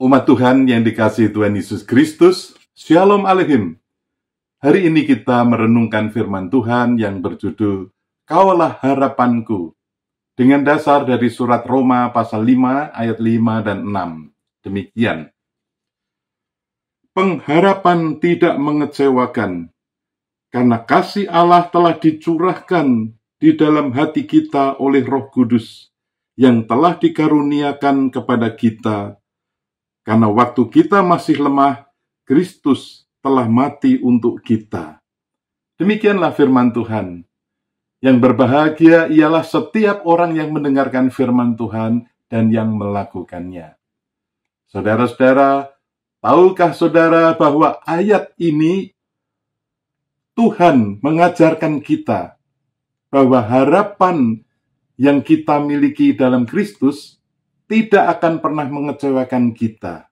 Umat Tuhan yang dikasihi Tuhan Yesus Kristus, Shalom Aleichem. Hari ini kita merenungkan firman Tuhan yang berjudul Kaulah Harapanku, dengan dasar dari surat Roma pasal 5 ayat 5 dan 6. Demikian. Pengharapan tidak mengecewakan, karena kasih Allah telah dicurahkan di dalam hati kita oleh Roh Kudus yang telah dikaruniakan kepada kita. Karena waktu kita masih lemah, Kristus telah mati untuk kita. Demikianlah firman Tuhan. Yang berbahagia ialah setiap orang yang mendengarkan firman Tuhan dan yang melakukannya. Saudara-saudara, tahukah saudara bahwa ayat ini Tuhan mengajarkan kita bahwa harapan yang kita miliki dalam Kristus tidak akan pernah mengecewakan kita.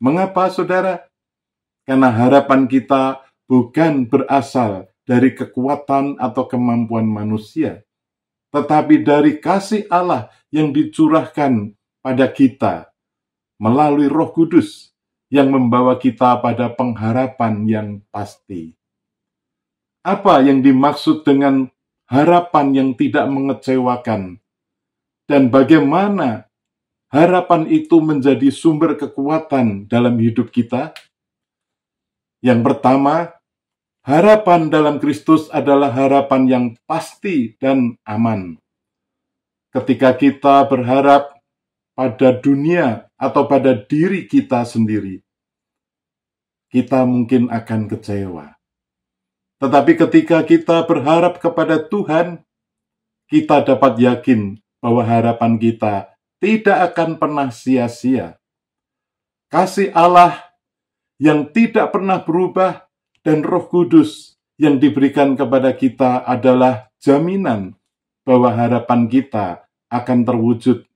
Mengapa, saudara? Karena harapan kita bukan berasal dari kekuatan atau kemampuan manusia, tetapi dari kasih Allah yang dicurahkan pada kita melalui Roh Kudus yang membawa kita pada pengharapan yang pasti. Apa yang dimaksud dengan harapan yang tidak mengecewakan? Dan bagaimana harapan itu menjadi sumber kekuatan dalam hidup kita? Yang pertama, harapan dalam Kristus adalah harapan yang pasti dan aman. Ketika kita berharap pada dunia atau pada diri kita sendiri, kita mungkin akan kecewa. Tetapi ketika kita berharap kepada Tuhan, kita dapat yakin bahwa harapan kita tidak akan pernah sia-sia. Kasih Allah yang tidak pernah berubah dan Roh Kudus yang diberikan kepada kita adalah jaminan bahwa harapan kita akan terwujud,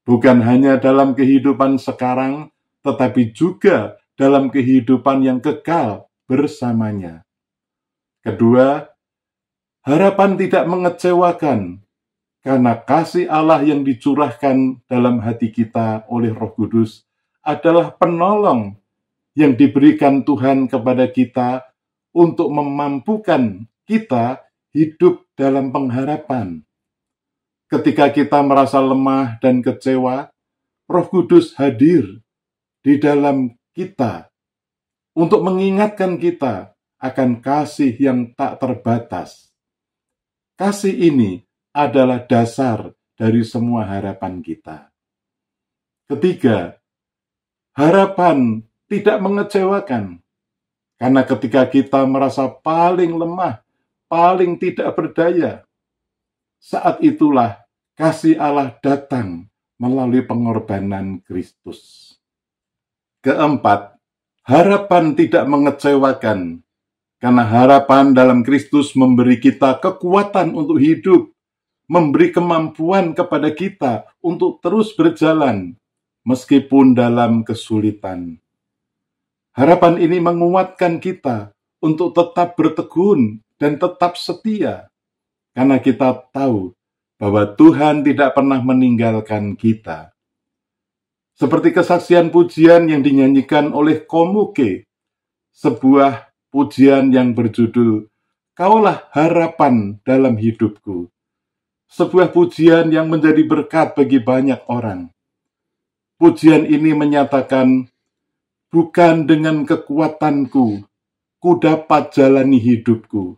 bukan hanya dalam kehidupan sekarang, tetapi juga dalam kehidupan yang kekal bersamanya. Kedua, harapan tidak mengecewakan, karena kasih Allah yang dicurahkan dalam hati kita oleh Roh Kudus adalah penolong yang diberikan Tuhan kepada kita untuk memampukan kita hidup dalam pengharapan. Ketika kita merasa lemah dan kecewa, Roh Kudus hadir di dalam kita untuk mengingatkan kita akan kasih yang tak terbatas. Kasih ini adalah dasar dari semua harapan kita. Ketiga, harapan tidak mengecewakan, karena ketika kita merasa paling lemah, paling tidak berdaya, saat itulah kasih Allah datang melalui pengorbanan Kristus. Keempat, harapan tidak mengecewakan, karena harapan dalam Kristus memberi kita kekuatan untuk hidup, memberi kemampuan kepada kita untuk terus berjalan, meskipun dalam kesulitan. Harapan ini menguatkan kita untuk tetap bertekun dan tetap setia, karena kita tahu bahwa Tuhan tidak pernah meninggalkan kita. Seperti kesaksian pujian yang dinyanyikan oleh Komuke, sebuah pujian yang berjudul Kaulah Harapan dalam Hidupku. Sebuah pujian yang menjadi berkat bagi banyak orang. Pujian ini menyatakan, bukan dengan kekuatanku, ku dapat jalani hidupku.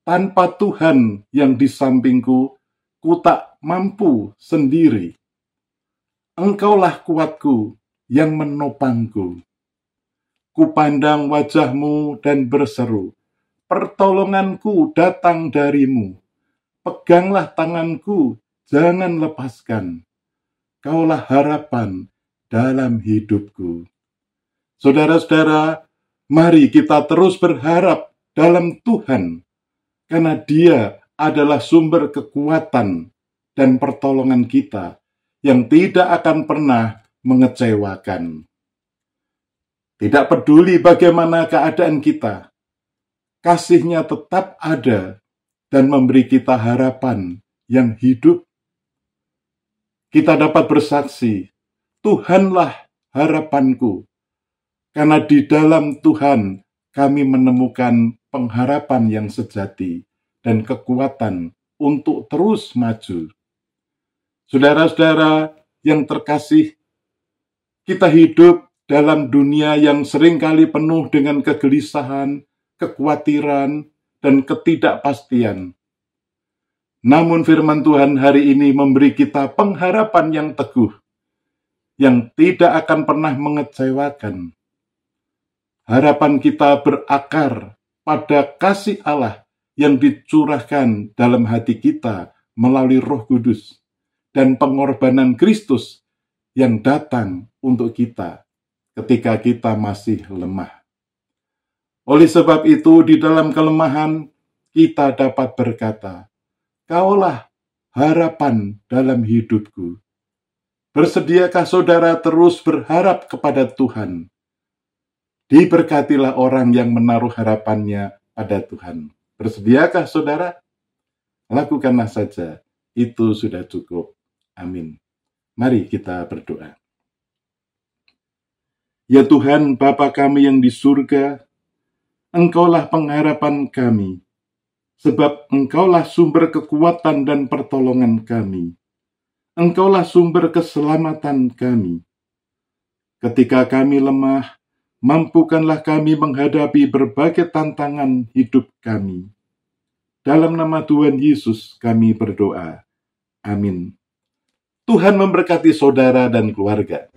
Tanpa Tuhan yang di sampingku, ku tak mampu sendiri. Engkaulah kuatku yang menopangku. Ku pandang wajahmu dan berseru, pertolonganku datang darimu. Peganglah tanganku, jangan lepaskan. Kaulah harapan dalam hidupku. Saudara-saudara, mari kita terus berharap dalam Tuhan, karena Dia adalah sumber kekuatan dan pertolongan kita yang tidak akan pernah mengecewakan. Tidak peduli bagaimana keadaan kita, kasih-Nya tetap ada dan memberi kita harapan yang hidup. Kita dapat bersaksi, Tuhanlah harapanku. Karena di dalam Tuhan kami menemukan pengharapan yang sejati dan kekuatan untuk terus maju. Saudara-saudara yang terkasih, kita hidup dalam dunia yang seringkali penuh dengan kegelisahan, kekhawatiran, dan ketidakpastian. Namun firman Tuhan hari ini memberi kita pengharapan yang teguh, yang tidak akan pernah mengecewakan. Harapan kita berakar pada kasih Allah yang dicurahkan dalam hati kita melalui Roh Kudus dan pengorbanan Kristus yang datang untuk kita ketika kita masih lemah. Oleh sebab itu, di dalam kelemahan kita dapat berkata, "Kaulah harapan dalam hidupku." Bersediakah saudara terus berharap kepada Tuhan? Diberkatilah orang yang menaruh harapannya pada Tuhan. Bersediakah saudara? Lakukanlah saja, itu sudah cukup. Amin. Mari kita berdoa. Ya Tuhan, Bapa kami yang di surga, Engkaulah pengharapan kami, sebab Engkaulah sumber kekuatan dan pertolongan kami. Engkaulah sumber keselamatan kami. Ketika kami lemah, mampukanlah kami menghadapi berbagai tantangan hidup kami. Dalam nama Tuhan Yesus kami berdoa. Amin. Tuhan memberkati saudara dan keluarga.